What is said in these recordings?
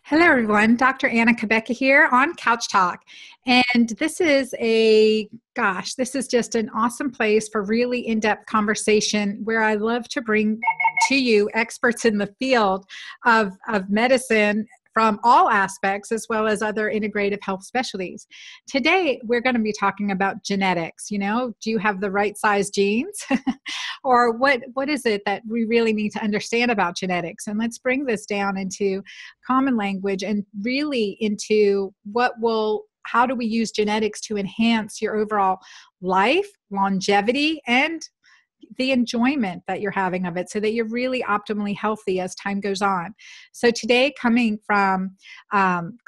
Hello, everyone. Dr. Anna Cabeca here on Couch Talk. And this is this is just an awesome place for really in-depth conversation where I love to bring to you experts in the field of medicine from all aspects, as well as other integrative health specialties. Today, we're going to be talking about genetics. Do you have the right size genes? Or what is it that we really need to understand about genetics? And let's bring this down into common language and really into how do we use genetics to enhance your overall life, longevity, and the enjoyment that you're having of it so that you're really optimally healthy as time goes on. So today, coming from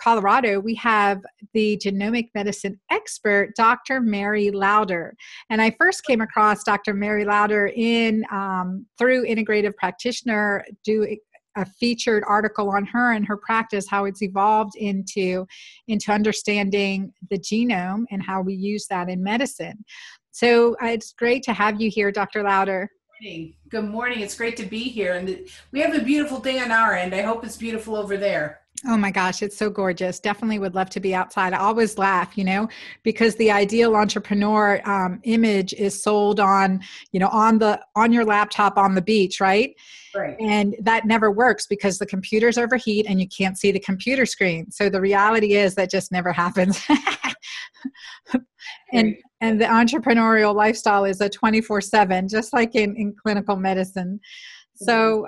Colorado, we have the genomic medicine expert, Dr. Mary Lauder. And I first came across Dr. Mary Lauder through Integrative Practitioner, doing a featured article on her and her practice, how it's evolved into understanding the genome and how we use that in medicine. So it's great to have you here, Dr. Lauder. Good morning. It's great to be here. And we have a beautiful day on our end. I hope it's beautiful over there. Oh my gosh, it's so gorgeous. Definitely would love to be outside. I always laugh, because the ideal entrepreneur image is sold on your laptop on the beach, right? Right. And that never works because the computers overheat and you can't see the computer screen. So the reality is that just never happens. And the entrepreneurial lifestyle is a 24/7, just like in clinical medicine. So,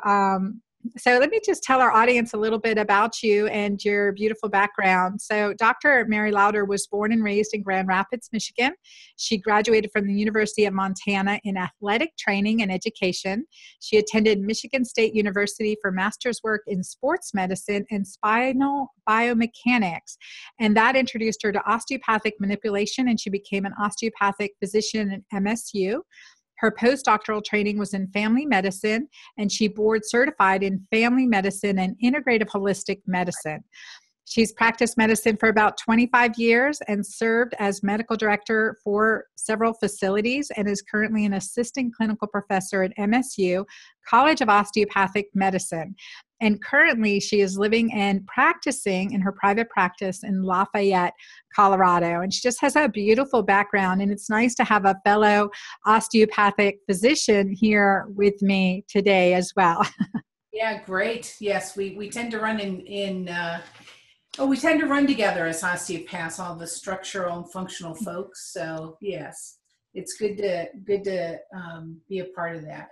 So let me just tell our audience a little bit about you and your beautiful background. So Dr. Mary Lauder was born and raised in Grand Rapids, Michigan. She graduated from the University of Montana in athletic training and education. She attended Michigan State University for master's work in sports medicine and spinal biomechanics. And that introduced her to osteopathic manipulation, and she became an osteopathic physician at MSU. Her postdoctoral training was in family medicine, and she board certified in family medicine and integrative holistic medicine. She's practiced medicine for about 25 years and served as medical director for several facilities and is currently an assistant clinical professor at MSU College of Osteopathic Medicine. And currently she is living and practicing in her private practice in Lafayette, Colorado. And she just has a beautiful background, and it's nice to have a fellow osteopathic physician here with me today as well. Yeah, great. Yes, we tend to run we tend to run together as osteopaths, all the structural and functional folks. So yes, it's good to be a part of that.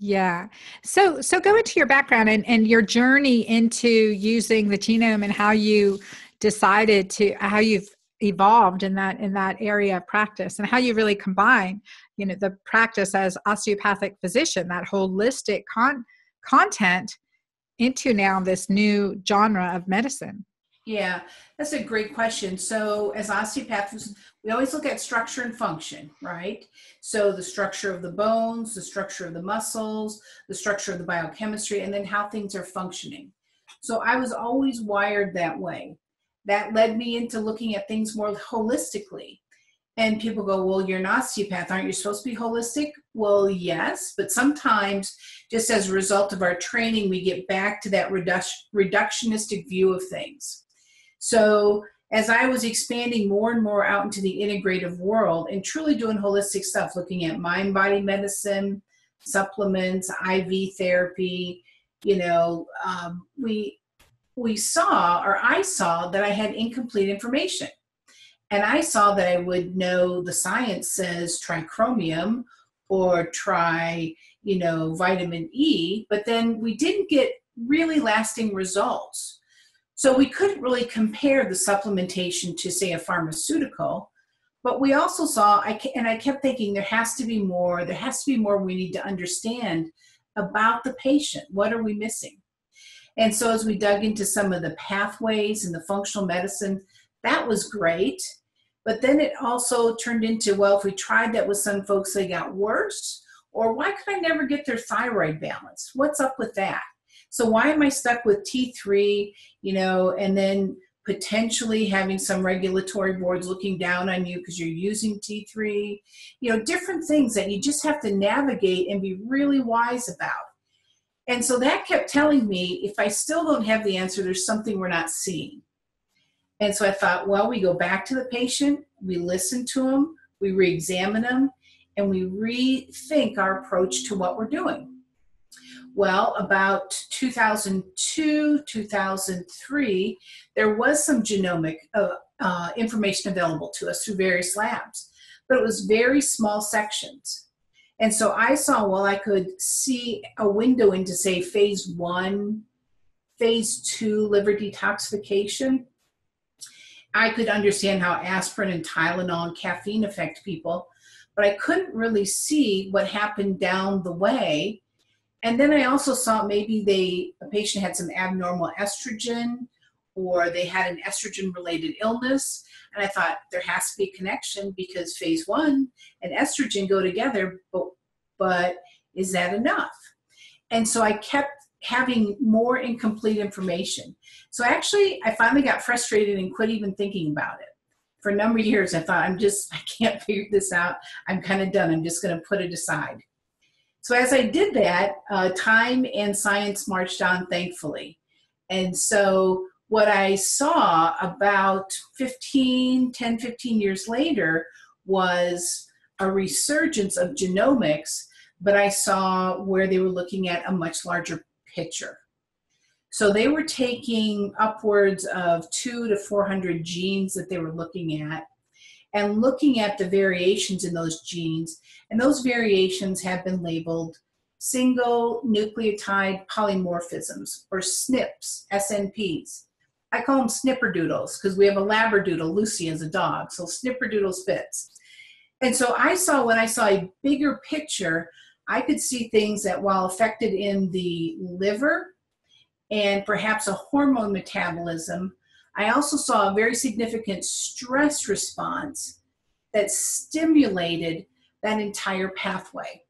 Yeah. So go into your background and your journey into using the genome and how you decided how you've evolved in that area of practice and how you really combine, the practice as osteopathic physician, that holistic content into now this new genre of medicine. Yeah, that's a great question. So as osteopaths, we always look at structure and function, right? So the structure of the bones, the structure of the muscles, the structure of the biochemistry, and then how things are functioning. So I was always wired that way. That led me into looking at things more holistically. And people go, well, you're an osteopath. Aren't you supposed to be holistic? Well, yes, but sometimes just as a result of our training, we get back to that reductionistic view of things. So as I was expanding more and more out into the integrative world and truly doing holistic stuff, looking at mind-body medicine, supplements, IV therapy, I saw that I had incomplete information. And I saw that I would know the science says try chromium or try, vitamin E, but then we didn't get really lasting results. So we couldn't really compare the supplementation to, say, a pharmaceutical, but we also saw, I kept thinking there has to be more we need to understand about the patient. What are we missing? And so as we dug into some of the pathways and the functional medicine, that was great. But then it also turned into, well, if we tried that with some folks, they got worse, or why could I never get their thyroid balance? What's up with that? So why am I stuck with T3, and then potentially having some regulatory boards looking down on you because you're using T3, different things that you just have to navigate and be really wise about. And so that kept telling me, if I still don't have the answer, there's something we're not seeing. And so I thought, well, we go back to the patient, we listen to them, we re-examine them, and we rethink our approach to what we're doing. Well, about 2002, 2003, there was some genomic information available to us through various labs, but it was very small sections. And so I saw, well, I could see a window into, say, phase 1, phase 2 liver detoxification. I could understand how aspirin and Tylenol and caffeine affect people, but I couldn't really see what happened down the way. And then I also saw maybe a patient had some abnormal estrogen, or they had an estrogen-related illness. And I thought, there has to be a connection, because phase 1 and estrogen go together, but is that enough? And so I kept having more incomplete information. So actually, I finally got frustrated and quit even thinking about it. For a number of years, I thought, I can't figure this out. I'm kind of done. I'm just going to put it aside. So as I did that, time and science marched on, thankfully. And so what I saw about 10, 15 years later was a resurgence of genomics, but I saw where they were looking at a much larger picture. So they were taking upwards of 200 to 400 genes that they were looking at, and looking at the variations in those genes. And those variations have been labeled single nucleotide polymorphisms, or SNPs, SNPs. I call them snipperdoodles because we have a labradoodle, Lucy, as a dog, so snipperdoodles fits. And so when I saw a bigger picture, I could see things that, while affected in the liver and perhaps a hormone metabolism, I also saw a very significant stress response that stimulated that entire pathway.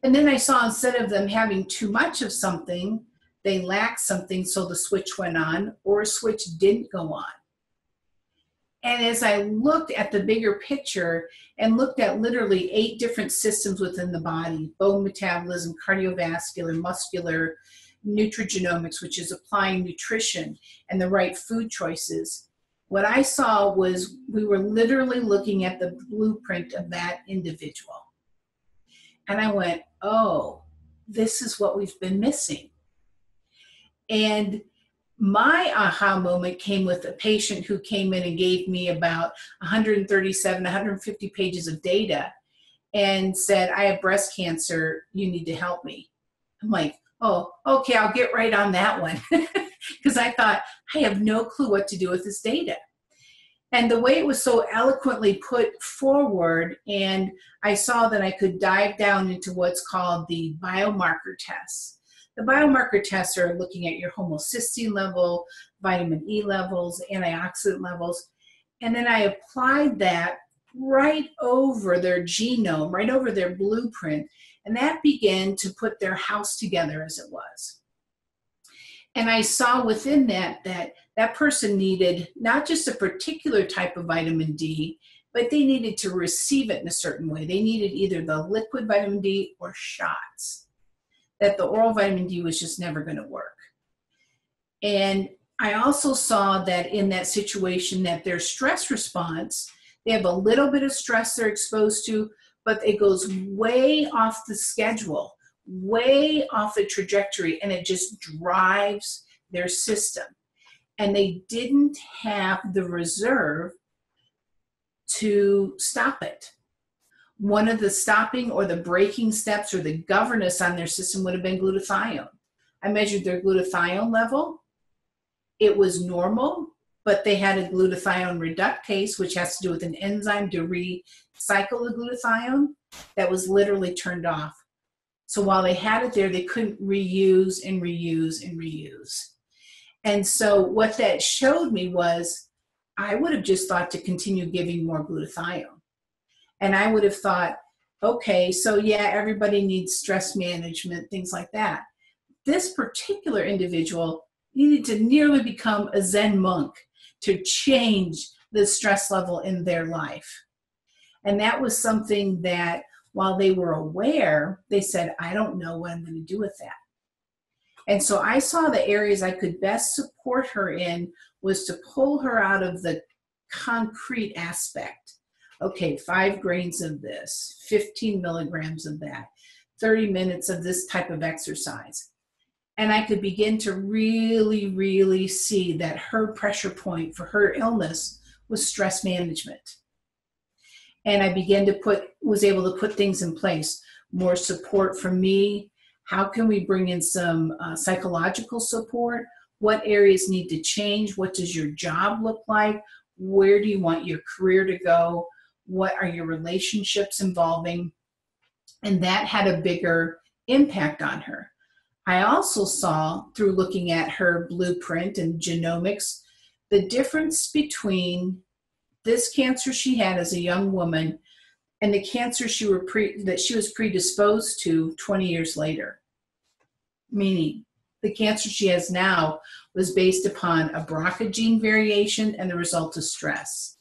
And then I saw, instead of them having too much of something, they lacked something, so the switch went on, or a switch didn't go on. And as I looked at the bigger picture and looked at literally 8 different systems within the body, bone metabolism, cardiovascular, muscular, nutrigenomics, which is applying nutrition and the right food choices, what I saw was we were literally looking at the blueprint of that individual. And I went, oh, this is what we've been missing. And my aha moment came with a patient who came in and gave me about 137, 150 pages of data and said, I have breast cancer, you need to help me. I'm like, oh, okay, I'll get right on that one. Because I thought, I have no clue what to do with this data. And the way it was so eloquently put forward, and I saw that I could dive down into what's called the biomarker tests. The biomarker tests are looking at your homocysteine level, vitamin E levels, antioxidant levels. And then I applied that right over their genome, right over their blueprint. And that began to put their house together, as it was. And I saw within that that person needed not just a particular type of vitamin D, but they needed to receive it in a certain way. They needed either the liquid vitamin D or shots. That the oral vitamin D was just never going to work. And I also saw that in that situation, that their stress response, they have a little bit of stress they're exposed to, but it goes way off the schedule, way off the trajectory, and it just drives their system. And they didn't have the reserve to stop it. One of the stopping or the breaking steps or the governance on their system would have been glutathione. I measured their glutathione level. It was normal, but they had a glutathione reductase, which has to do with an enzyme to recycle the glutathione, that was literally turned off. So while they had it there, they couldn't reuse and reuse and reuse. And so what that showed me was, I would have just thought to continue giving more glutathione. And I would have thought, okay, so yeah, everybody needs stress management, things like that. This particular individual needed to nearly become a Zen monk to change the stress level in their life. And that was something that, while they were aware, they said, I don't know what I'm going to do with that. And so I saw the areas I could best support her in was to pull her out of the concrete aspect. Okay, 5 grains of this, 15 milligrams of that, 30 minutes of this type of exercise. And I could begin to really, really see that her pressure point for her illness was stress management. And I was able to put things in place, more support from me. How can we bring in some psychological support? What areas need to change? What does your job look like? Where do you want your career to go? What are your relationships involving? And that had a bigger impact on her. I also saw, through looking at her blueprint and genomics, the difference between this cancer she had as a young woman and the cancer that she was predisposed to 20 years later. Meaning, the cancer she has now was based upon a BRCA gene variation and the result of stress.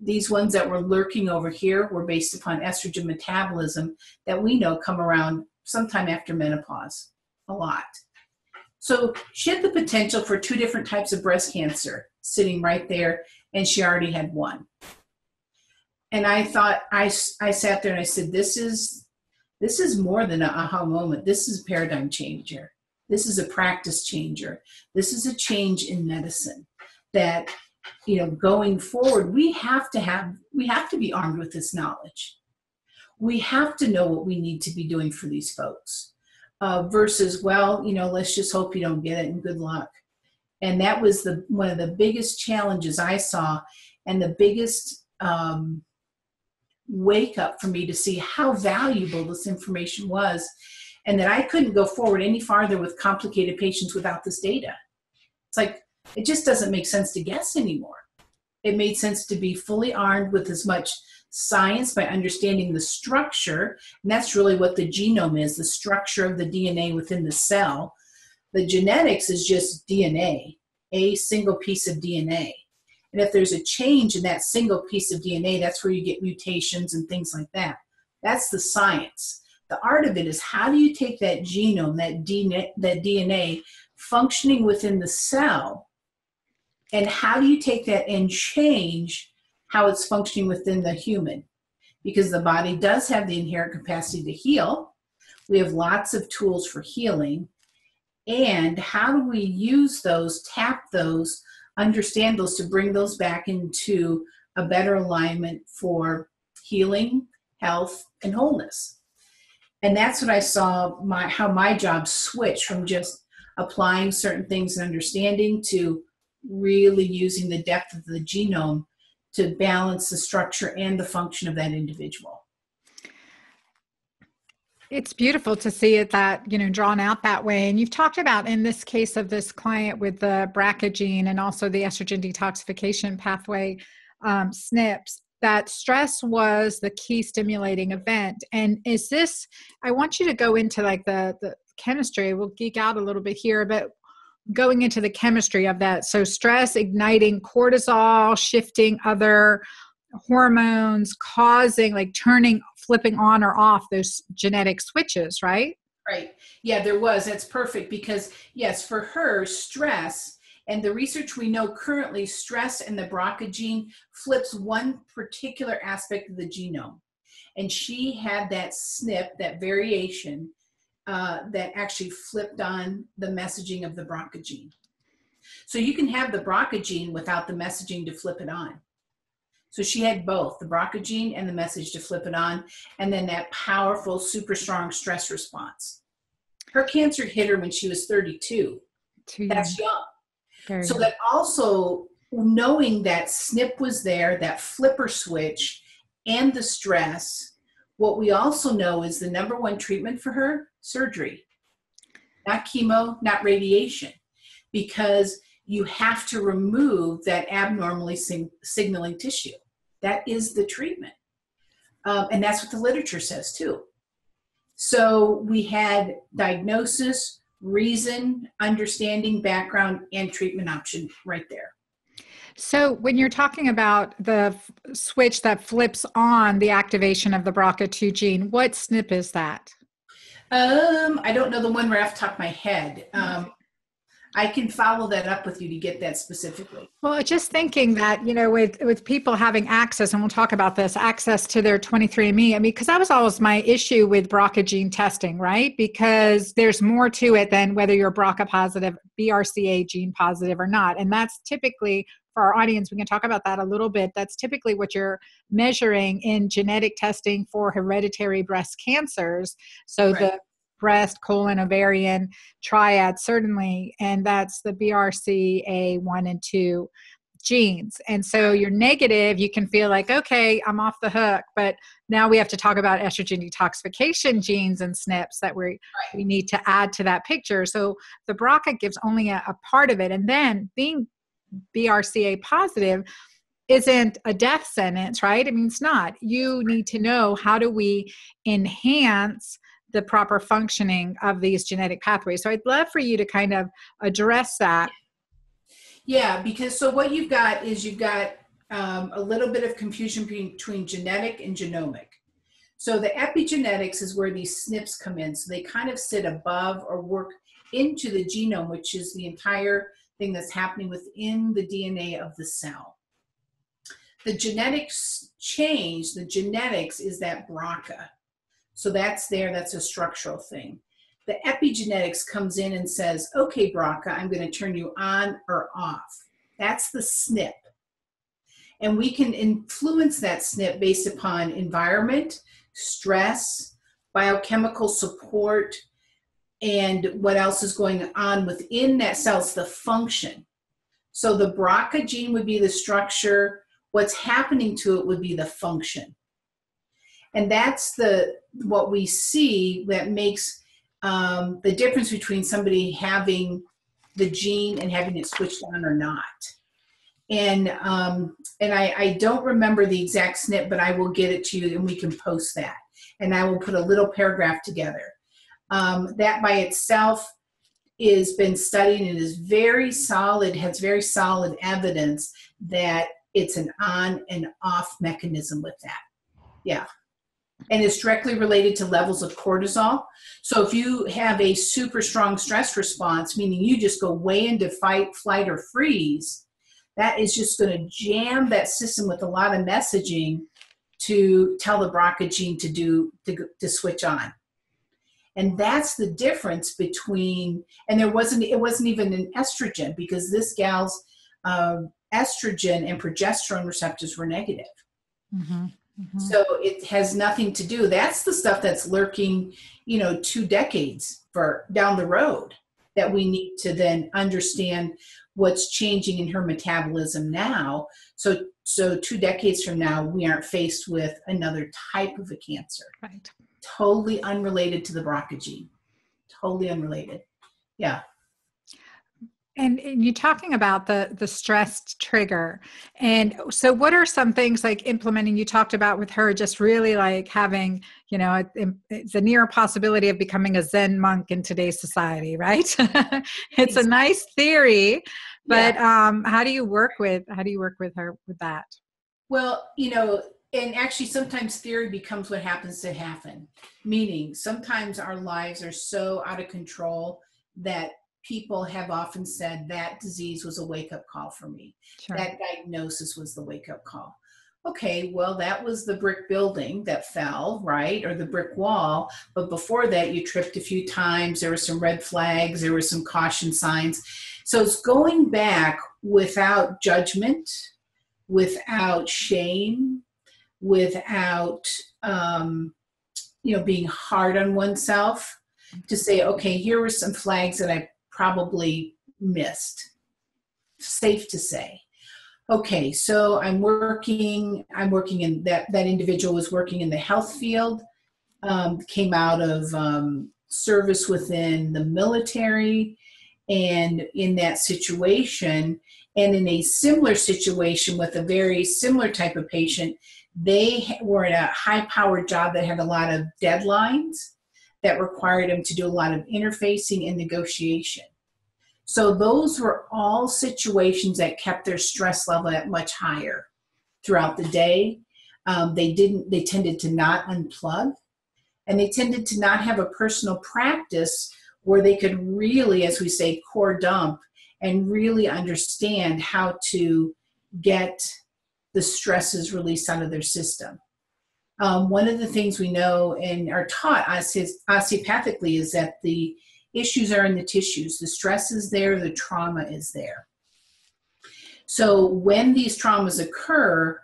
These ones that were lurking over here were based upon estrogen metabolism that we know come around sometime after menopause, a lot. So she had the potential for 2 different types of breast cancer sitting right there, and she already had one. And I thought, I sat there and I said, this is more than an aha moment. This is a paradigm changer. This is a practice changer. This is a change in medicine that, going forward, we have to be armed with this knowledge. We have to know what we need to be doing for these folks versus, let's just hope you don't get it and good luck. And that was one of the biggest challenges I saw, and the biggest wake up for me to see how valuable this information was, and that I couldn't go forward any farther with complicated patients without this data. It's like, it just doesn't make sense to guess anymore. It made sense to be fully armed with as much science by understanding the structure, and that's really what the genome is, the structure of the DNA within the cell. The genetics is just DNA, a single piece of DNA. And if there's a change in that single piece of DNA, that's where you get mutations and things like that. That's the science. The art of it is, how do you take that genome, that DNA functioning within the cell, and how do you take that and change how it's functioning within the human? Because the body does have the inherent capacity to heal. We have lots of tools for healing. And how do we use those, tap those, understand those to bring those back into a better alignment for healing, health, and wholeness? And that's what I saw how my job switched from just applying certain things and understanding to really using the depth of the genome to balance the structure and the function of that individual. It's beautiful to see it drawn out that way. And you've talked about, in this case of this client with the BRCA gene and also the estrogen detoxification pathway, SNPs, that stress was the key stimulating event. And I want you to go into the chemistry. We'll geek out a little bit here, but going into the chemistry of that. So stress igniting cortisol, shifting other hormones, causing, flipping on or off those genetic switches, right? Right. Yeah, there was. That's perfect, because yes, for her, stress, and the research we know currently, stress and the BRCA gene flips one particular aspect of the genome. And she had that SNP, that variation, that actually flipped on the messaging of the BRCA gene. So you can have the BRCA gene without the messaging to flip it on. So she had both, the BRCA gene and the message to flip it on, and then that powerful, super strong stress response. Her cancer hit her when she was 32. That's young. So that also, knowing that SNP was there, that flipper switch, and the stress, what we also know is the number one treatment for her, surgery. Not chemo, not radiation, because you have to remove that abnormally signaling tissue. That is the treatment. And that's what the literature says too. So we had diagnosis, reason, understanding, background, and treatment option right there. So when you're talking about the switch that flips on the activation of the BRCA2 gene, what SNP is that? I don't know the one right off the top of my head. I can follow that up with you to get that specifically. Well, just thinking that, with people having access, and we'll talk about this, access to their 23andMe, I mean, because that was always my issue with BRCA gene testing, right? Because there's more to it than whether you're BRCA positive, BRCA gene positive or not. And that's typically, for our audience, we can talk about that a little bit. That's typically what you're measuring in genetic testing for hereditary breast cancers. So Right. the breast, colon, ovarian triad, certainly, and that's the BRCA1 and 2 genes. And so you're negative, you can feel like, okay, I'm off the hook, but now we have to talk about estrogen detoxification genes and SNPs that we need to add to that picture. So the BRCA gives only a part of it. And then being BRCA positive isn't a death sentence, right? I mean, it's not. You need to know, how do we enhance the proper functioning of these genetic pathways? So I'd love for you to kind of address that. Yeah, because so what you've got is a little bit of confusion between genetic and genomic. So the epigenetics is where these SNPs come in. So they kind of sit above or work into the genome, which is the entire thing that's happening within the DNA of the cell. The genetics change. The genetics is that BRCA. So that's a structural thing. The epigenetics comes in and says, okay, BRCA, I'm going to turn you on or off. That's the SNP. And we can influence that SNP based upon environment, stress, biochemical support, and what else is going on within that cell. It's the function. So the BRCA gene would be the structure. What's happening to it would be the function. And that's what we see that makes the difference between somebody having the gene and having it switched on or not. And I don't remember the exact SNP, but I will get it to you and we can post that. And I will put a little paragraph together. That by itself has been studied and is very solid, has very solid evidence that it's an on and off mechanism with that. Yeah. And it's directly related to levels of cortisol. So if you have a super strong stress response, meaning you just go way into fight, flight, or freeze, that is just going to jam that system with a lot of messaging to tell the BRCA gene to switch on. And that's the difference between, and it wasn't even an estrogen, because this gal's estrogen and progesterone receptors were negative. Mm-hmm. Mm-hmm. So it has nothing to do. That's the stuff that's lurking, 2 decades down the road, that we need to then understand what's changing in her metabolism now. So 2 decades from now, we aren't faced with another type of a cancer. Right. Totally unrelated to the BRCA gene. Totally unrelated. Yeah. And you're talking about the stress trigger. And so what are some things like implementing, you talked about with her, just really like having, it's a near possibility of becoming a Zen monk in today's society, right? It's a nice theory, but how do you work with her with that? Well, and actually sometimes theory becomes what happens to happen. Meaning sometimes our lives are so out of control that people have often said that disease was a wake-up call for me. Sure. That diagnosis was the wake-up call. Okay, well, that was the brick building that fell, right? Or the brick wall. But before that, you tripped a few times. There were some red flags. There were some caution signs. So it's going back without judgment, without shame, without, being hard on oneself, to say, okay, here were some flags that I probably missed. Safe to say. Okay, so I'm working in that individual was working in the health field, came out of service within the military, and in that situation, and in a similar situation with a very similar type of patient, they were in a high-powered job that had a lot of deadlines that required them to do a lot of interfacing and negotiation. So those were all situations that kept their stress level at much higher throughout the day. They tended to not unplug. And they tended to not have a personal practice where they could really, as we say, core dump and really understand how to get the stresses released out of their system. One of the things we know and are taught osteopathically is that the issues are in the tissues. The stress is there, the trauma is there. So when these traumas occur,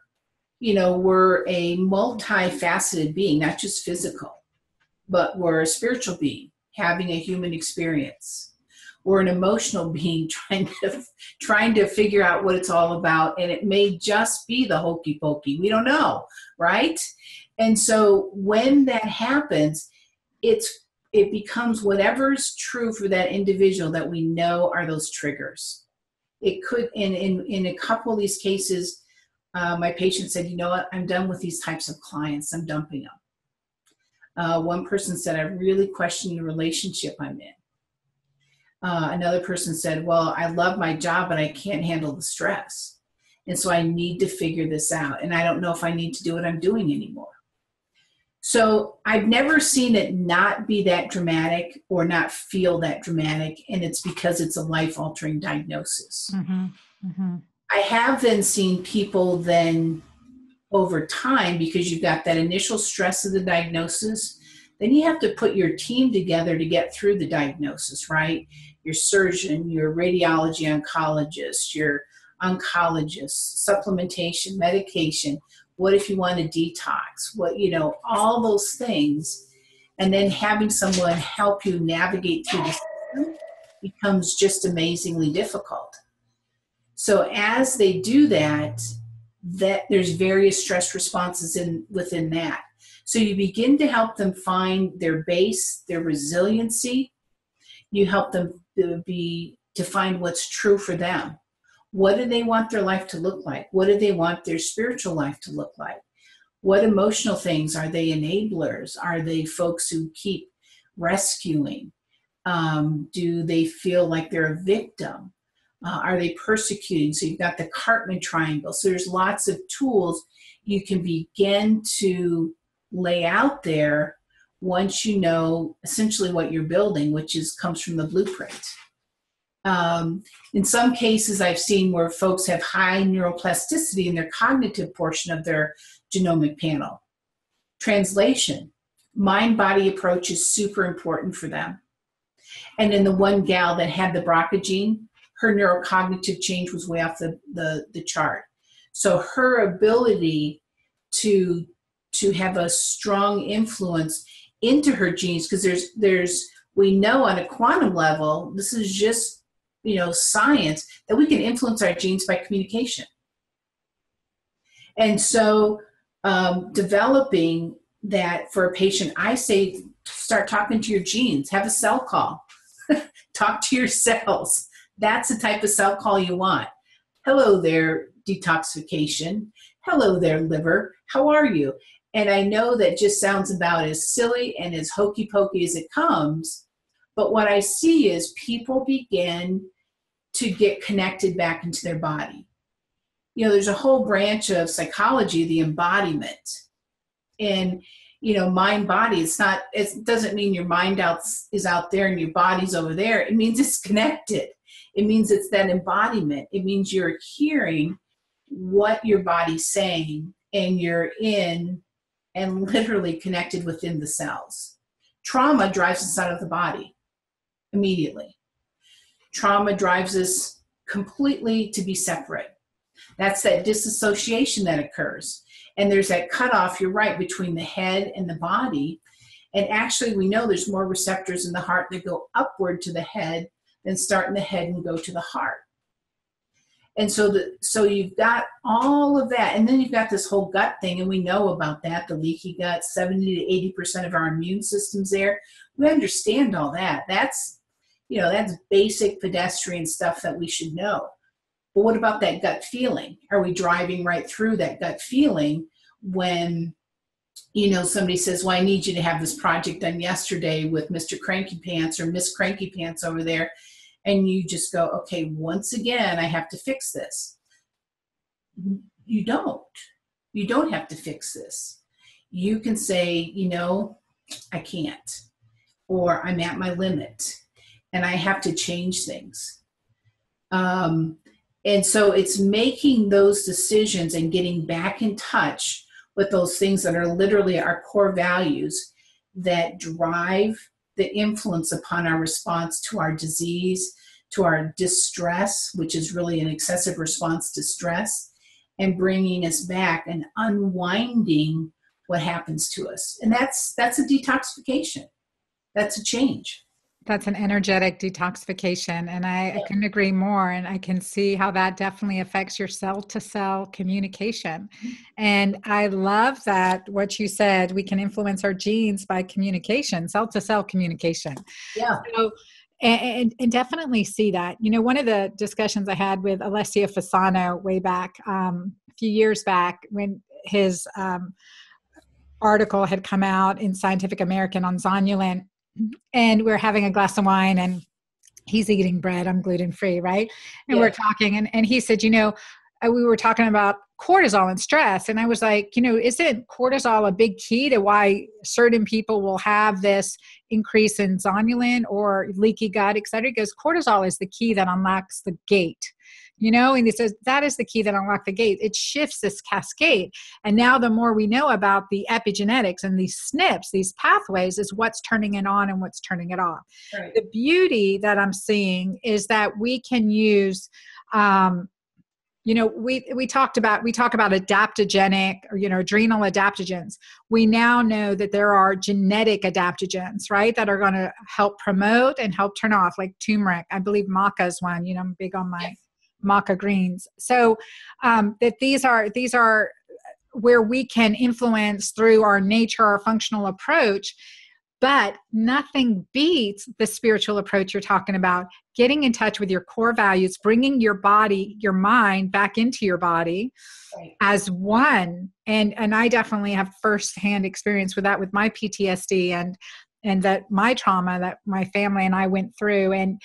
we're a multifaceted being, not just physical, but we're a spiritual being having a human experience. We're an emotional being trying to figure out what it's all about, and it may just be the hokey pokey. We don't know, right? And so when that happens, it becomes whatever's true for that individual that we know are those triggers. It could, in a couple of these cases, my patient said, you know what, I'm done with these types of clients. I'm dumping them. One person said, I really question the relationship I'm in. Another person said, well, I love my job, but I can't handle the stress. And so I need to figure this out. And I don't know if I need to do what I'm doing anymore. So I've never seen it not be that dramatic or not feel that dramatic. And it's because it's a life-altering diagnosis. Mm-hmm. Mm-hmm. I have then seen people then over time, because you've got that initial stress of the diagnosis, then you have to put your team together to get through the diagnosis, right? Your surgeon, your radiology oncologist, your oncologist, supplementation, medication. What if you want to detox? All those things. And then having someone help you navigate through the system becomes just amazingly difficult. So as they do that there's various stress responses within that. So you begin to help them find their base, their resiliency. You help them to find what's true for them. What do they want their life to look like? What do they want their spiritual life to look like? What emotional things? Are they enablers? Are they folks who keep rescuing? Do they feel like they're a victim? Are they persecuting? So you've got the Cartman triangle. So there's lots of tools you can begin to lay out there once you know essentially what you're building, which comes from the blueprint. In some cases, I've seen where folks have high neuroplasticity in their cognitive portion of their genomic panel. Translation, mind-body approach is super important for them. And in the one gal that had the BRCA gene, her neurocognitive change was way off the chart. So her ability to have a strong influence into her genes, because we know on a quantum level, this is just, science, that we can influence our genes by communication. And so developing that for a patient, I say, start talking to your genes, have a cell call, talk to your cells. That's the type of cell call you want. Hello there, detoxification. Hello there, liver. How are you? And I know that just sounds about as silly and as hokey pokey as it comes. But what I see is people begin to get connected back into their body. There's a whole branch of psychology, the embodiment. And, mind body, it doesn't mean your mind is out there and your body's over there. It means it's connected. It means it's that embodiment. It means you're hearing what your body's saying and you're in and literally connected within the cells. Trauma drives us out of the body immediately. Trauma drives us completely to be separate. That's that disassociation that occurs. And there's that cutoff, you're right, between the head and the body. And actually, we know there's more receptors in the heart that go upward to the head than start in the head and go to the heart. And so you've got all of that. And then you've got this whole gut thing, and we know about that, the leaky gut, 70 to 80% of our immune system's there. We understand all that. That's basic pedestrian stuff that we should know. But what about that gut feeling? Are we driving right through that gut feeling when, somebody says, well, I need you to have this project done yesterday with Mr. Cranky Pants or Miss Cranky Pants over there. And you just go, okay, once again, I have to fix this. You don't have to fix this. You can say, I can't, or I'm at my limit and I have to change things. And so it's making those decisions and getting back in touch with those things that are literally our core values that drive the influence upon our response to our disease, to our distress, which is really an excessive response to stress, and bringing us back and unwinding what happens to us. And that's a detoxification. That's a change. That's an energetic detoxification. And I couldn't agree more. And I can see how that definitely affects your cell-to-cell communication. And I love that what you said, we can influence our genes by communication, cell-to-cell communication. Yeah. So, and definitely see that. You know, one of the discussions I had with Alessio Fasano way back, a few years back, when his article had come out in Scientific American on zonulin, and we're having a glass of wine and he's eating bread. I'm gluten-free, right? And we're talking and he said, you know, we were talking about cortisol and stress. And I was like, you know, isn't cortisol a big key to why certain people will have this increase in zonulin or leaky gut, et cetera? Because cortisol is the key that unlocks the gate. You know, and he says that is the key that unlocks the gate. It shifts this cascade. And now the more we know about the epigenetics and these SNPs, these pathways, is what's turning it on and what's turning it off. Right. The beauty that I'm seeing is that we can use, you know, we talk about adaptogenic or, you know, adrenal adaptogens. We now know that there are genetic adaptogens, right, that are going to help promote and help turn off, like turmeric. I believe maca is one. You know, I'm big on my maca greens. So that these are where we can influence through our nature, our functional approach, but nothing beats the spiritual approach you're talking about, getting in touch with your core values, bringing your body, your mind back into your body as one. And I definitely have firsthand experience with that, with my PTSD and that my trauma that my family and I went through, and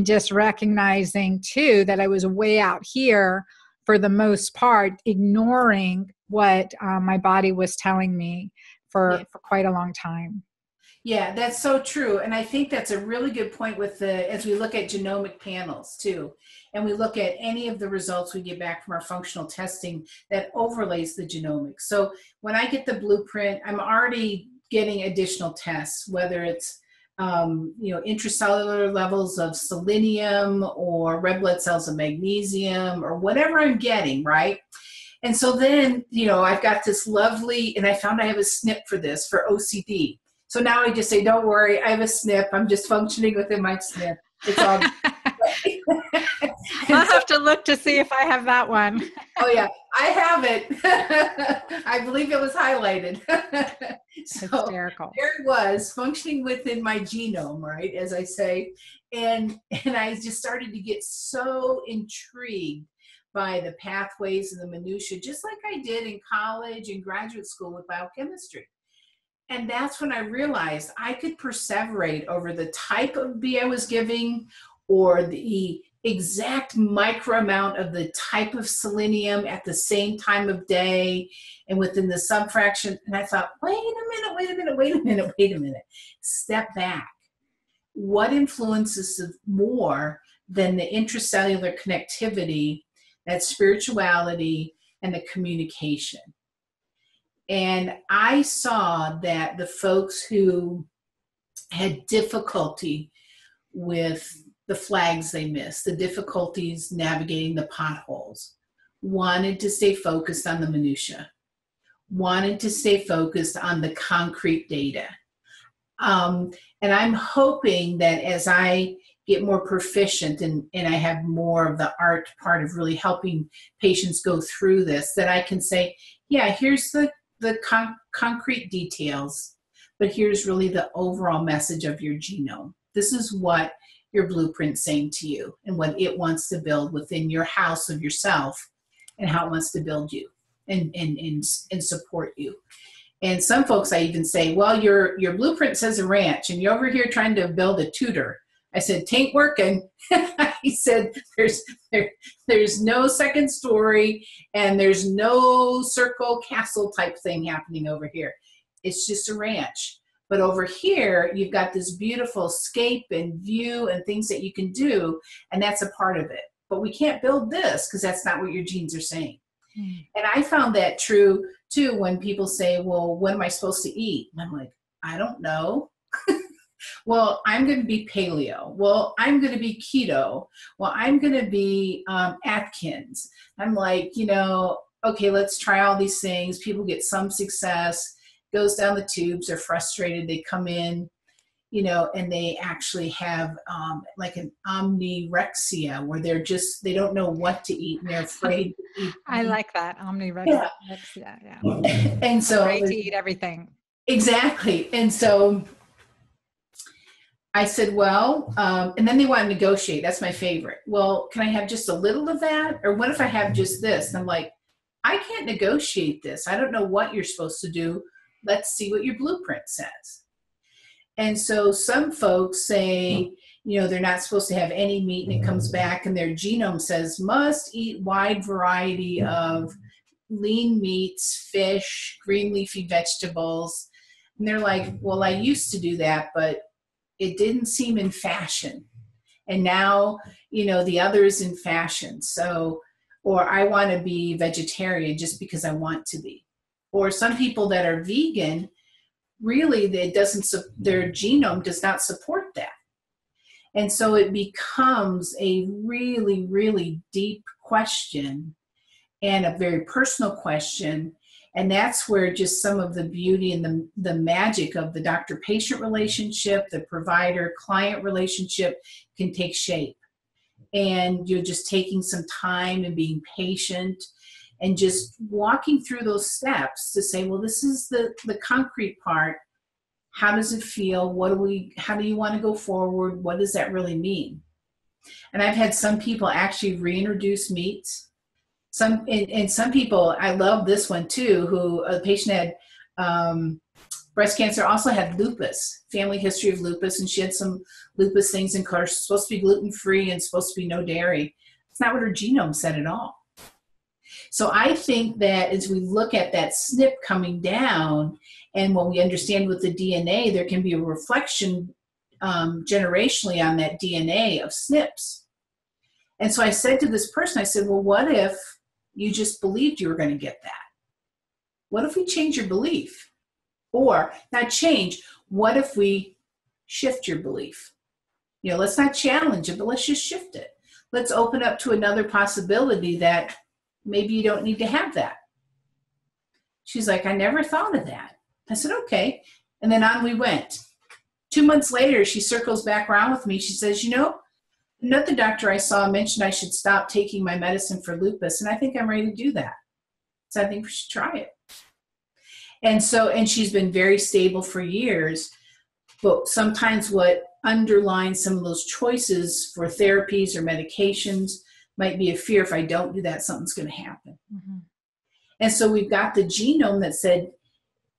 just recognizing too that I was way out here for the most part, ignoring what my body was telling me for quite a long time. Yeah, that's so true. And I think that's a really good point with as we look at genomic panels too, and we look at any of the results we get back from our functional testing that overlays the genomics. So when I get the blueprint, I'm already getting additional tests, whether it's intracellular levels of selenium or red blood cells of magnesium or whatever I'm getting, right? And so then, I've got this lovely, and I found I have a SNP for this, for OCD. So now I just say, don't worry, I have a SNP. I'm just functioning within my SNP. It's all I'll have to look to see if I have that one. Oh yeah, I have it. I believe it was highlighted. So hysterical. There it was, functioning within my genome, right, as I say. And I just started to get so intrigued by the pathways and the minutia, just like I did in college and graduate school with biochemistry. And that's when I realized I could perseverate over the type of B I was giving or the exact micro amount of the type of selenium at the same time of day and within the subfraction. And I thought, wait a minute. Step back. What influences more than the intracellular connectivity, that spirituality, and the communication? And I saw that the folks who had difficulty with the flags they missed, the difficulties navigating the potholes, wanted to stay focused on the minutia, wanted to stay focused on the concrete data. And I'm hoping that as I get more proficient and I have more of the art part of really helping patients go through this, that I can say, yeah, here's the concrete details, but here's really the overall message of your genome. This is what your blueprint's saying to you and what it wants to build within your house of yourself and how it wants to build you and support you. And some folks, I even say, well, your blueprint says a ranch and you're over here trying to build a Tudor. I said, "'Tain't working." He said, there's no second story and there's no circle castle type thing happening over here. It's just a ranch. But over here, you've got this beautiful scape and view and things that you can do, and that's a part of it. But we can't build this because that's not what your genes are saying. And I found that true too when people say, well, what am I supposed to eat? And I'm like, I don't know. Well, I'm going to be paleo. Well, I'm going to be keto. Well, I'm going to be Atkins. I'm like, okay, let's try all these things. People get some success, goes down the tubes, they're frustrated, they come in, and they actually have like an omnirexia where they don't know what to eat and they're afraid to eat. I like that, omnirexia. Yeah. And so afraid to eat everything. Exactly. And so I said, well, and then they want to negotiate. That's my favorite. Well, can I have just a little of that? Or what if I have just this? And I'm like, I can't negotiate this. I don't know what you're supposed to do. Let's see what your blueprint says. And so some folks say, they're not supposed to have any meat, and it comes back and their genome says must eat wide variety of lean meats, fish, green leafy vegetables. And they're like, well, I used to do that, but it didn't seem in fashion. And now, the other is in fashion. So, or I want to be vegetarian just because I want to be. Or some people that are vegan, really, their genome does not support that. And so it becomes a really, really deep question and a very personal question. And that's where just some of the beauty and the magic of the doctor-patient relationship, the provider-client relationship can take shape. And you're just taking some time and being patient and just walking through those steps to say, well, this is the concrete part. How does it feel? How do you want to go forward? What does that really mean? And I've had some people actually reintroduce meats. Some people, I love this one too, who a patient had breast cancer, also had lupus, family history of lupus, and she had some lupus things in course, supposed to be gluten-free and supposed to be no dairy. It's not what her genome said at all. So I think that as we look at that snip coming down, and when we understand with the DNA, there can be a reflection generationally on that DNA of SNPs. And so I said to this person, I said, well, what if you just believed you were going to get that? What if we change your belief? Or not change, what if we shift your belief? Let's not challenge it, but let's just shift it. Let's open up to another possibility that maybe you don't need to have that. She's like, I never thought of that. I said, okay. And then on we went. 2 months later, she circles back around with me. She says, another doctor I saw mentioned I should stop taking my medicine for lupus, and I think I'm ready to do that. So I think we should try it. And she's been very stable for years, but sometimes what underlines some of those choices for therapies or medications might be a fear, if I don't do that, something's going to happen. Mm-hmm. And so we've got the genome that said,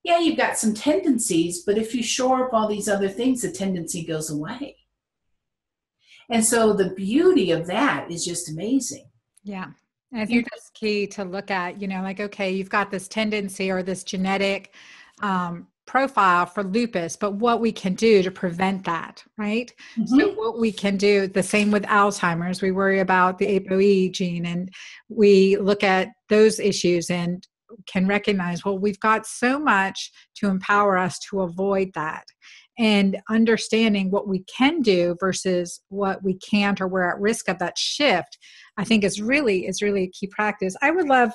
yeah, you've got some tendencies, but if you shore up all these other things, the tendency goes away. And so the beauty of that is just amazing. Yeah. And I think that's key to look at, okay, you've got this tendency or this genetic profile for lupus, but what we can do to prevent that, right? Mm-hmm. So what we can do, the same with Alzheimer's, we worry about the ApoE gene, and we look at those issues and can recognize, well, we've got so much to empower us to avoid that. And understanding what we can do versus what we can't, or we're at risk of that shift, I think is really a key practice. I would love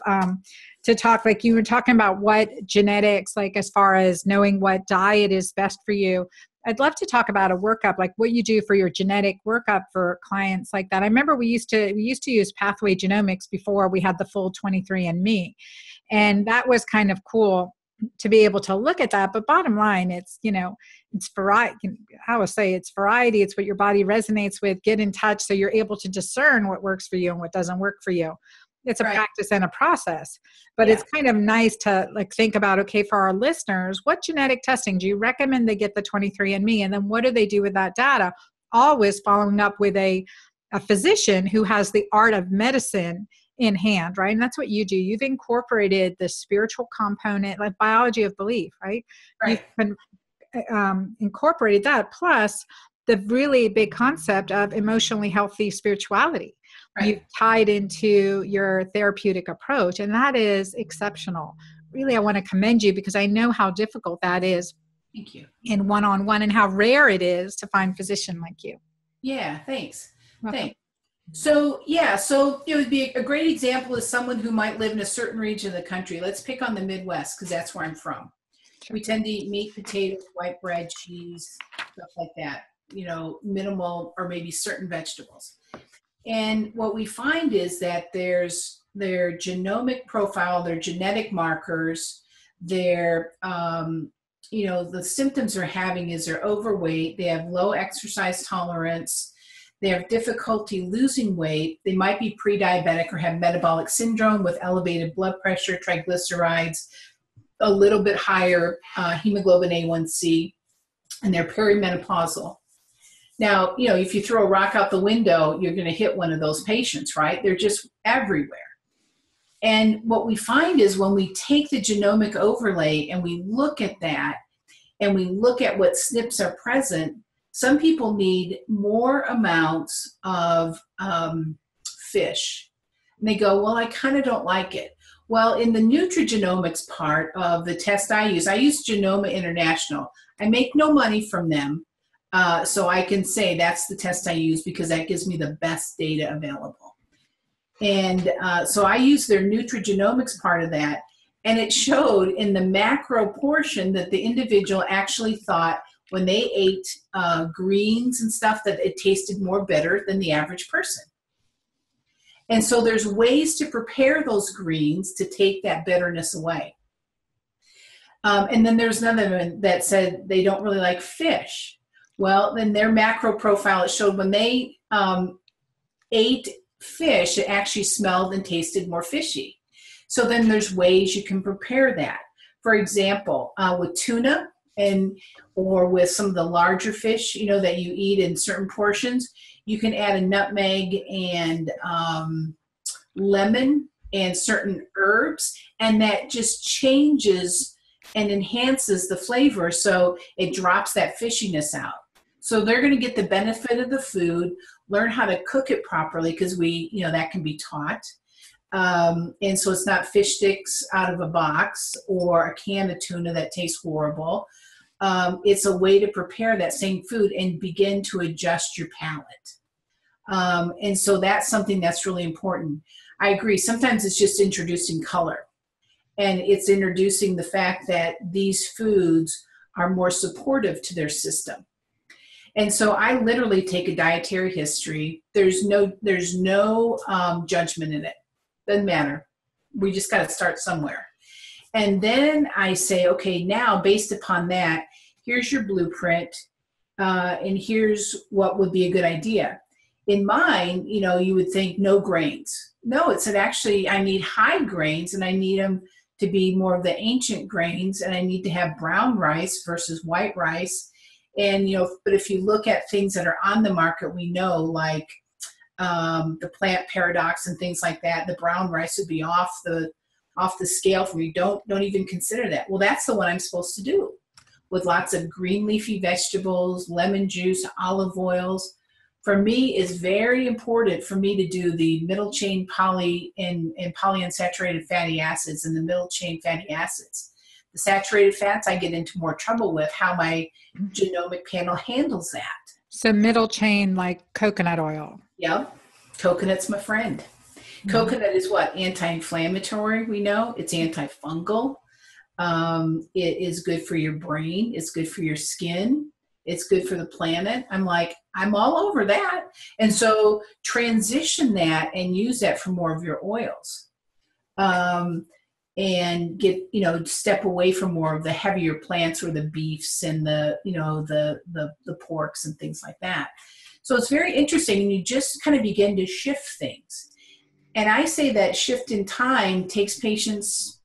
to talk, like you were talking about what genetics, like as far as knowing what diet is best for you. I'd love to talk about a workup, like what you do for your genetic workup for clients like that. I remember we used to use pathway genomics before we had the full 23andMe. And that was kind of cool to be able to look at that. But bottom line, it's variety. I always say it's variety. It's what your body resonates with. Get in touch so you're able to discern what works for you and what doesn't work for you. It's a practice and a process, but it's kind of nice to think about, okay, for our listeners, what genetic testing do you recommend they get the 23andMe? And then what do they do with that data? Always following up with a physician who has the art of medicine in hand, right? And that's what you do. You've incorporated the spiritual component, like biology of belief, right? You can incorporated that, plus the really big concept of emotionally healthy spirituality. Right. You've tied into your therapeutic approach, and that is exceptional. Really, I want to commend you because I know how difficult that is. Thank you. In one-on-one, and how rare it is to find a physician like you. Yeah, thanks. Welcome. Thanks. So it would be a great example is someone who might live in a certain region of the country. Let's pick on the Midwest because that's where I'm from. Sure. We tend to eat meat, potatoes, white bread, cheese, stuff like that, minimal or maybe certain vegetables. And what we find is that there's their genomic profile, their genetic markers, their, the symptoms they're having is they're overweight, they have low exercise tolerance, they have difficulty losing weight, they might be pre-diabetic or have metabolic syndrome with elevated blood pressure, triglycerides, a little bit higher hemoglobin A1C, and they're perimenopausal. Now, if you throw a rock out the window, you're going to hit one of those patients, right? They're just everywhere. And what we find is when we take the genomic overlay and we look at that and we look at what SNPs are present, some people need more amounts of fish. And they go, well, I kind of don't like it. Well, in the nutrigenomics part of the test I use Genome International. I make no money from them. So I can say that's the test I use because that gives me the best data available. And so I use their nutrigenomics part of that. And it showed in the macro portion that the individual actually thought when they ate greens and stuff that it tasted more bitter than the average person. And so there's ways to prepare those greens to take that bitterness away. And then there's another one that said they don't really like fish. Well, then their macro profile, it showed when they ate fish, it actually smelled and tasted more fishy. So then there's ways you can prepare that. For example, with tuna or with some of the larger fish, that you eat in certain portions, you can add a nutmeg and lemon and certain herbs, and that just changes and enhances the flavor so it drops that fishiness out. So they're going to get the benefit of the food, learn how to cook it properly because that can be taught. And so it's not fish sticks out of a box or a can of tuna that tastes horrible. It's a way to prepare that same food and begin to adjust your palate. And so that's something that's really important. I agree. Sometimes it's just introducing color. And it's introducing the fact that these foods are more supportive to their system. And so I literally take a dietary history. There's no judgment in it. Doesn't matter. We just got to start somewhere. And then I say, okay, now based upon that, here's your blueprint, and here's what would be a good idea. In mine, you would think no grains. No, it said actually I need high grains, and I need them to be more of the ancient grains, and I need to have brown rice versus white rice. And, but if you look at things that are on the market, we know like the plant paradox and things like that, the brown rice would be off the scale for you. Don't even consider that. Well, that's the one I'm supposed to do with lots of green leafy vegetables, lemon juice, olive oils. For me, it's very important for me to do the middle chain poly and polyunsaturated fatty acids and the middle chain fatty acids. The saturated fats I get into more trouble with how my genomic panel handles that. So middle chain like coconut oil. Yep. Coconut's my friend. Mm-hmm. Coconut is what? Anti-inflammatory, we know. It's antifungal. It is good for your brain. It's good for your skin. It's good for the planet. I'm all over that. And so transition that and use that for more of your oils. And get, step away from more of the heavier plants or the beefs and the porks and things like that. So it's very interesting. And you just kind of begin to shift things. And I say that shift in time takes patients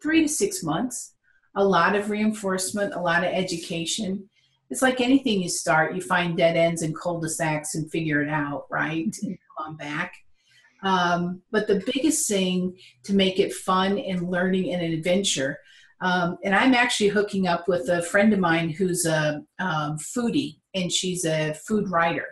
3 to 6 months, a lot of reinforcement, a lot of education. It's like anything you start, you find dead ends and cul-de-sacs and figure it out, right? And come on back. But the biggest thing to make it fun and learning and an adventure, And I'm actually hooking up with a friend of mine who's a foodie, and she's a food writer.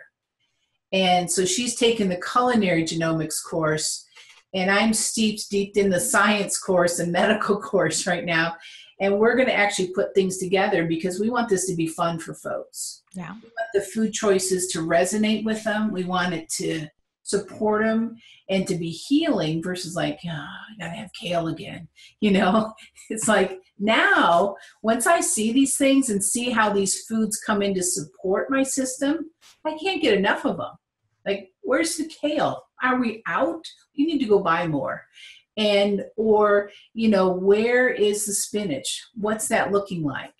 And so she's taken the culinary genomics course, and I'm deep in the science course and medical course right now. And we're going to actually put things together because we want this to be fun for folks. Yeah. We want the food choices to resonate with them. We want it to support them and to be healing versus like, oh, I got to have kale again. You know, it's like now, once I see these things and see how these foods come in to support my system, I can't get enough of them. Like, where's the kale? Are we out? You need to go buy more. And, or, you know, where is the spinach? What's that looking like?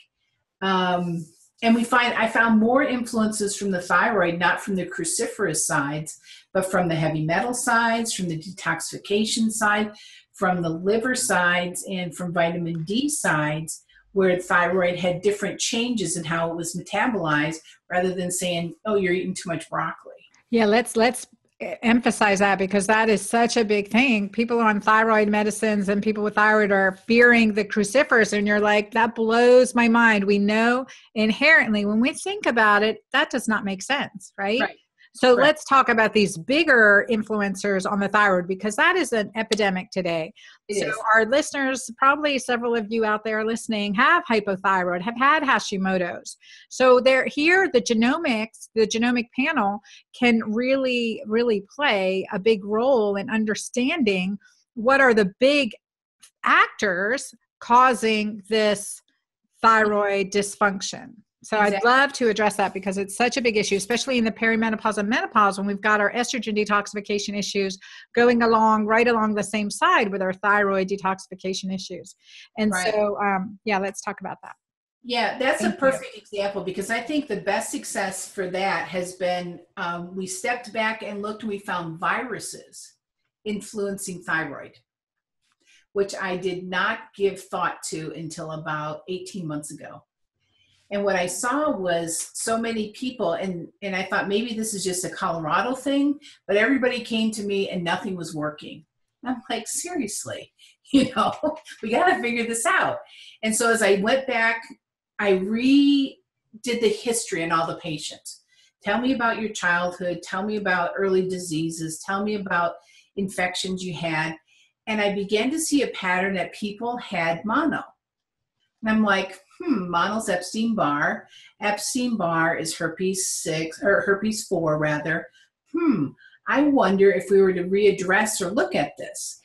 And I found more influences from the thyroid, not from the cruciferous sides, but from the heavy metal sides, from the detoxification side, from the liver sides, and from vitamin D sides, where thyroid had different changes in how it was metabolized, rather than saying, oh, you're eating too much broccoli. Yeah, let's emphasize that, because that is such a big thing. People on thyroid medicines and people with thyroid are fearing the cruciferous, and you're like, that blows my mind. We know inherently when we think about it, that does not make sense, right? Right. So Right. let's talk about these bigger influencers on the thyroid, because that is an epidemic today. It is. Our listeners, probably several of you out there listening, have hypothyroid, have had Hashimoto's. So they're here, the genomic panel can really, really play a big role in understanding what are the big actors causing this thyroid dysfunction. So Exactly. I'd love to address that, because it's such a big issue, especially in the perimenopause and menopause, when we've got our estrogen detoxification issues going right along the same side with our thyroid detoxification issues. And Right. so, let's talk about that. Yeah, that's Thank a perfect example, because I think the best success for that has been we stepped back and looked, and we found viruses influencing thyroid, which I did not give thought to until about 18 months ago. And what I saw was so many people, and I thought maybe this is just a Colorado thing, but everybody came to me and nothing was working. And I'm like, seriously, you know, we got to figure this out. And so as I went back, I redid the history on all the patients. Tell me about your childhood. Tell me about early diseases. Tell me about infections you had. And I began to see a pattern that people had mono. And I'm like, mono's Epstein-Barr. Epstein-Barr is herpes 6, or herpes 4 rather. I wonder if we were to readdress or look at this.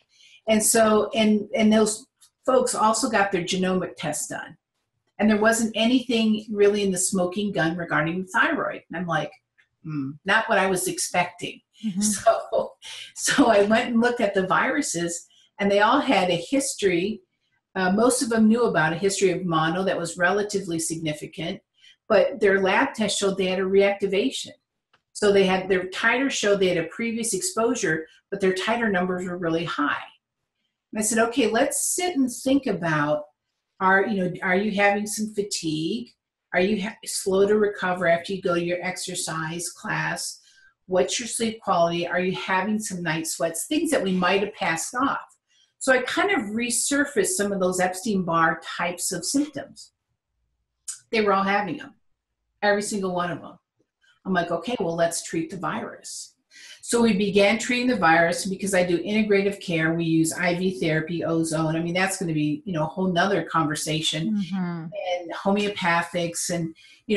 And so, and those folks also got their genomic test done. And there wasn't anything really in the smoking gun regarding thyroid. And I'm like, not what I was expecting. Mm-hmm. So I went and looked at the viruses, and they all had a history. Most of them knew about a history of mono that was relatively significant, but their lab test showed they had a reactivation. So they had their titers showed they had a previous exposure, but their titer numbers were really high. And I said, okay, let's sit and think about, are you having some fatigue? Are you slow to recover after you go to your exercise class? What's your sleep quality? Are you having some night sweats? Things that we might have passed off. So I kind of resurfaced some of those Epstein-Barr types of symptoms. They were all having them, every single one of them. I'm like, okay, well, let's treat the virus. So we began treating the virus. Because I do integrative care, we use IV therapy, ozone. I mean, that's going to be, a whole nother conversation. Mm-hmm. And homeopathics. And,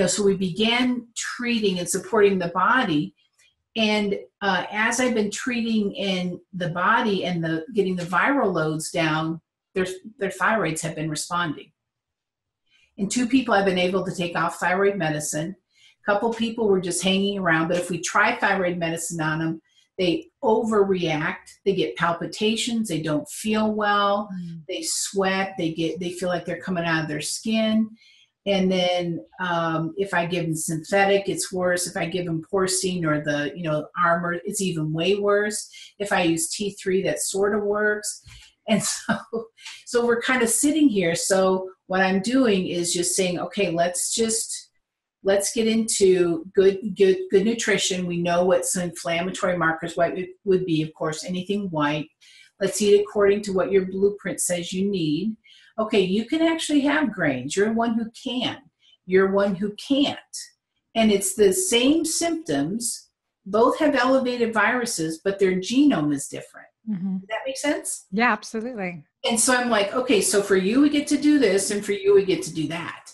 so we began treating and supporting the body. And as I've been treating in the body and getting the viral loads down, their thyroids have been responding. And 2 people I've been able to take off thyroid medicine. A couple people were just hanging around, but if we try thyroid medicine on them, they overreact. They get palpitations. They don't feel well. They sweat. They feel like they're coming out of their skin. And then if I give them synthetic, it's worse. If I give them porcine or the Armor, it's even way worse. If I use T3, that sort of works. And so we're kind of sitting here. So what I'm doing is just saying, okay, let's get into good nutrition. We know what some inflammatory markers would be, of course, anything white. Let's eat according to what your blueprint says you need. okay, you can actually have grains. You're one who can. You're one who can't. And it's the same symptoms. Both have elevated viruses, but their genome is different. Mm-hmm. Does that make sense? Yeah, absolutely. And so I'm like, okay, so for you, we get to do this, and for you, we get to do that.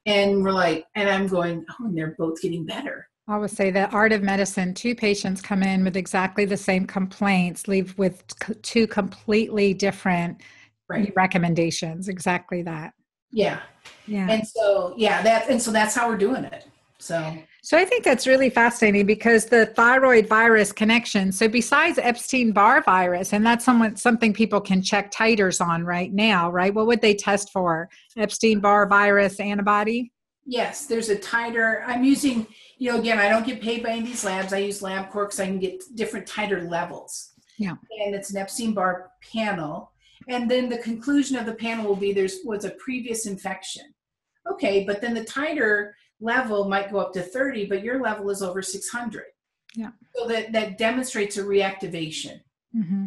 And we're like, and I'm going, oh, and they're both getting better. I would say the art of medicine, two patients come in with exactly the same complaints, leave with two completely different recommendations. Exactly that. Yeah. Yeah. And so, so that's how we're doing it. So I think that's really fascinating because the thyroid virus connection. So besides Epstein-Barr virus, and that's something people can check titers on right now, right? What would they test for? Epstein-Barr virus antibody? Yes, there's a titer. I'm using, again, I don't get paid by any of these labs. I use LabCorp because I can get different titer levels. Yeah. And it's an EpsteinBarr panel. And then the conclusion of the panel will be was a previous infection. Okay, but then the titer level might go up to 30, but your level is over 600. Yeah. So that demonstrates a reactivation. Mm-hmm.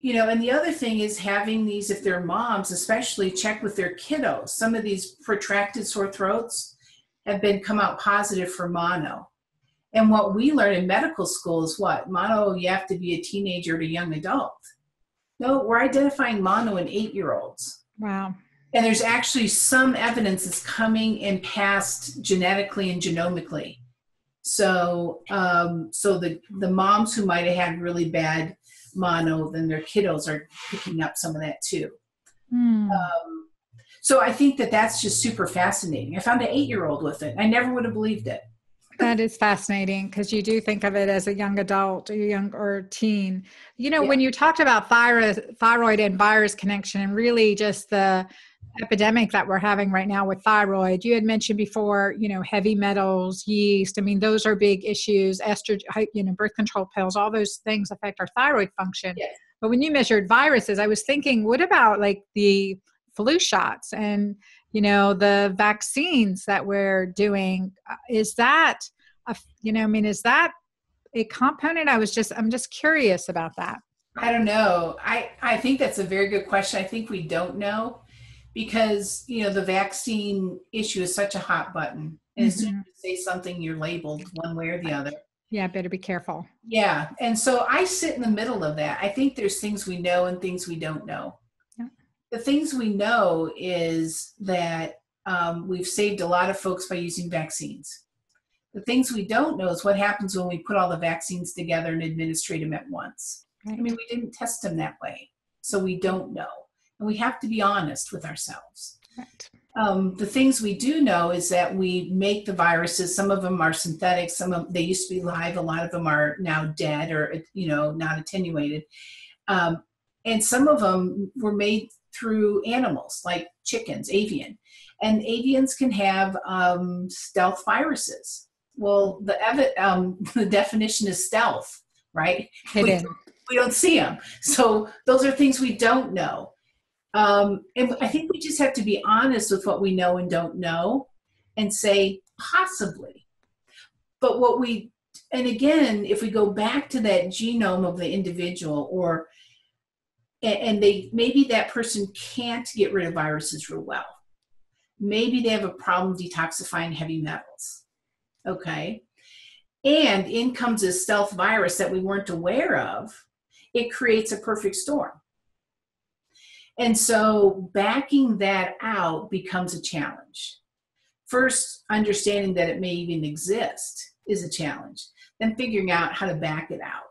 And the other thing is having these, if they're moms, especially check with their kiddos. Some of these protracted sore throats have come out positive for mono. And what we learn in medical school is what? Mono, you have to be a teenager to young adult. No, we're identifying mono in 8-year-olds. Wow. And there's actually some evidence that's coming in past genetically and genomically. So the moms who might have had really bad mono, then their kiddos are picking up some of that too. So I think that's just super fascinating. I found an 8-year-old with it. I never would have believed it. That is fascinating because you do think of it as a young adult or teen. When you talked about thyroid and virus connection and really just the epidemic that we're having right now with thyroid, you had mentioned before, heavy metals, yeast. I mean, those are big issues. Estrogen, birth control pills, all those things affect our thyroid function. Yes. But when you measured viruses, I was thinking, what about like the flu shots and the vaccines that we're doing? Is that is that a component? I'm just curious about that. I don't know. I think that's a very good question. I think we don't know because, the vaccine issue is such a hot button. And as soon as you say something, you're labeled one way or the other. Yeah, better be careful. Yeah. And so I sit in the middle of that. I think there's things we know and things we don't know. Yeah. The things we know is that we've saved a lot of folks by using vaccines. The things we don't know is what happens when we put all the vaccines together and administrate them at once. Right. I mean, we didn't test them that way, so we don't know. And we have to be honest with ourselves. Right. The things we do know is that we make the viruses. Some of them are synthetic. They used to be live. A lot of them are now dead or, not attenuated. And some of them were made through animals like chickens, avian. And avians can have stealth viruses. Well, the definition is stealth, right? Hidden. We don't see them. So those are things we don't know. And I think we just have to be honest with what we know and don't know and say possibly. But and again, if we go back to that genome of the individual and maybe that person can't get rid of viruses real well. Maybe they have a problem detoxifying heavy metals. Okay. And in comes a stealth virus that we weren't aware of. It creates a perfect storm. And so backing that out becomes a challenge. First, understanding that it may even exist is a challenge. Then figuring out how to back it out.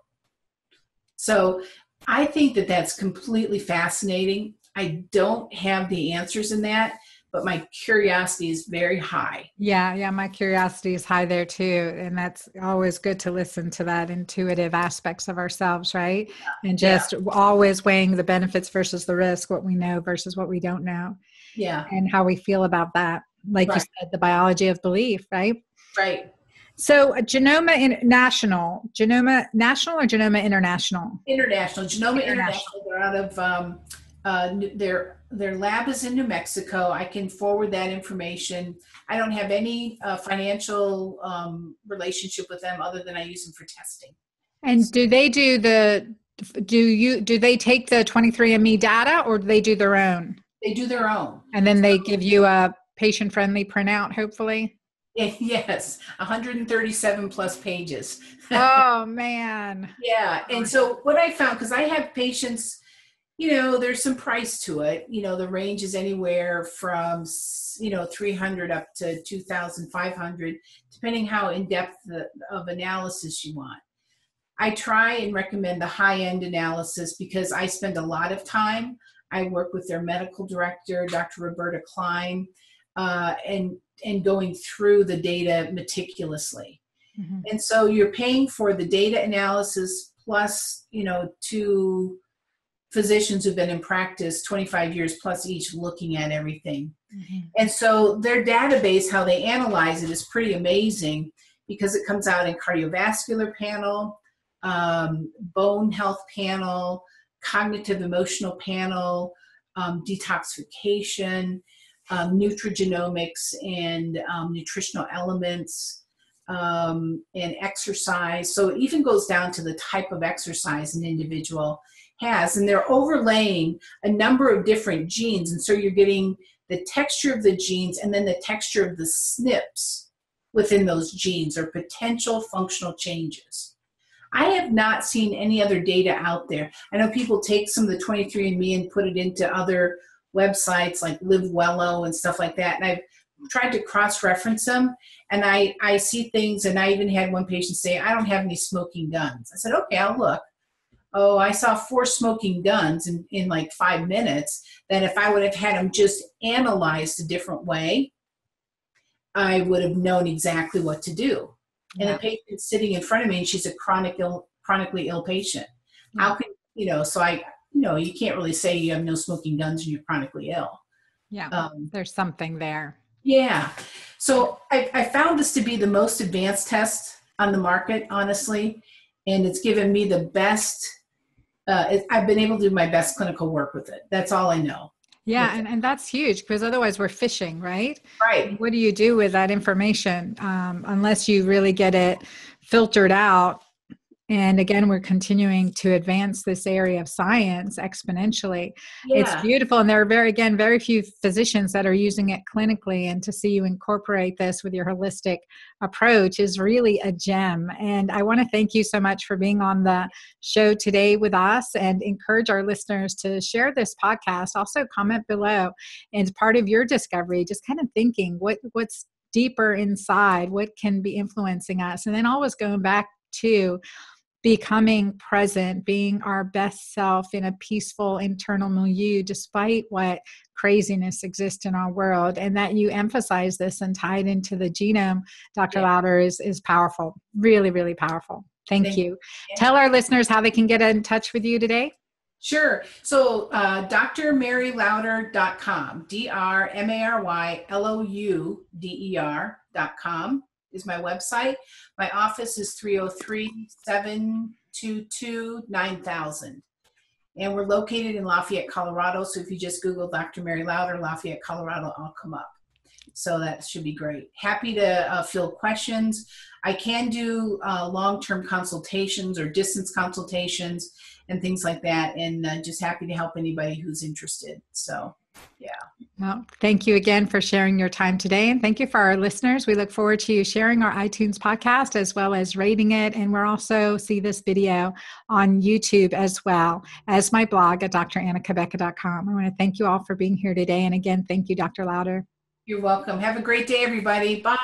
So I think that's completely fascinating. I don't have the answers in that, but my curiosity is very high. Yeah, my curiosity is high there too. And that's always good to listen to that intuitive aspects of ourselves, right? And just always weighing the benefits versus the risk, what we know versus what we don't know. Yeah. And how we feel about that. Like you said, the biology of belief, right? Right. So Genome National or Genome International? International. Genome International. They're out of their lab is in New Mexico. I can forward that information. I don't have any financial relationship with them other than I use them for testing. And do they take the 23andMe data or do they do their own? They do their own. And then they give you a patient-friendly printout, hopefully. Yes, 137 plus pages. Oh, man. Yeah. And so what I found, because I have patients, there's some price to it. The range is anywhere from, 300 up to 2,500, depending how in-depth of analysis you want. I try and recommend the high-end analysis because I spend a lot of time. I work with their medical director, Dr. Roberta Klein, and going through the data meticulously. Mm-hmm. And so you're paying for the data analysis plus, 2 physicians who've been in practice 25 years plus each looking at everything. Mm-hmm. And so their database, how they analyze it, is pretty amazing because it comes out in cardiovascular panel, bone health panel, cognitive emotional panel, detoxification, nutrigenomics and nutritional elements, and exercise. So it even goes down to the type of exercise an individual has, and they're overlaying a number of different genes. And so you're getting the texture of the genes and then the texture of the SNPs within those genes or potential functional changes. I have not seen any other data out there. I know people take some of the 23andMe and put it into other websites like LiveWello and stuff like that. And I've tried to cross-reference them, and I see things, and I even had one patient say, I don't have any smoking guns. I said, okay, I'll look. Oh, I saw 4 smoking guns in like 5 minutes, that if I would have had them just analyzed a different way, I would have known exactly what to do. Yeah. And the patient sitting in front of me, and she's a chronically ill patient. Yeah. How can, so you can't really say you have no smoking guns and you're chronically ill. Yeah, there's something there. Yeah. So I found this to be the most advanced test on the market, honestly, and it's given me the best, I've been able to do my best clinical work with it. That's all I know. Yeah, and that's huge because otherwise we're fishing, right? Right. What do you do with that information unless you really get it filtered out? And again, we're continuing to advance this area of science exponentially. Yeah. It's beautiful. And there are very few physicians that are using it clinically. And to see you incorporate this with your holistic approach is really a gem. And I want to thank you so much for being on the show today with us, and encourage our listeners to share this podcast. Also comment below. And part of your discovery, just kind of thinking what's deeper inside, what can be influencing us. And then always going back to becoming present, being our best self in a peaceful internal milieu, despite what craziness exists in our world. And that you emphasize this and tie it into the genome, Dr. Lauder, is powerful. Really, really powerful. Thank you. Yeah. Tell our listeners how they can get in touch with you today. Sure. So drmarylauder.com, DrMaryLouder.com is my website. My office is 303-722-9000. And we're located in Lafayette, Colorado. So if you just Google Dr. Mary Lauder, Lafayette, Colorado, I'll come up. So that should be great. Happy to field questions. I can do long-term consultations or distance consultations and things like that. And just happy to help anybody who's interested. So, yeah. Well, thank you again for sharing your time today. And thank you for our listeners. We look forward to you sharing our iTunes podcast as well as rating it. And we'll also see this video on YouTube as well as my blog at drannacabeca.com. I want to thank you all for being here today. And again, thank you, Dr. Lauder. You're welcome. Have a great day, everybody. Bye.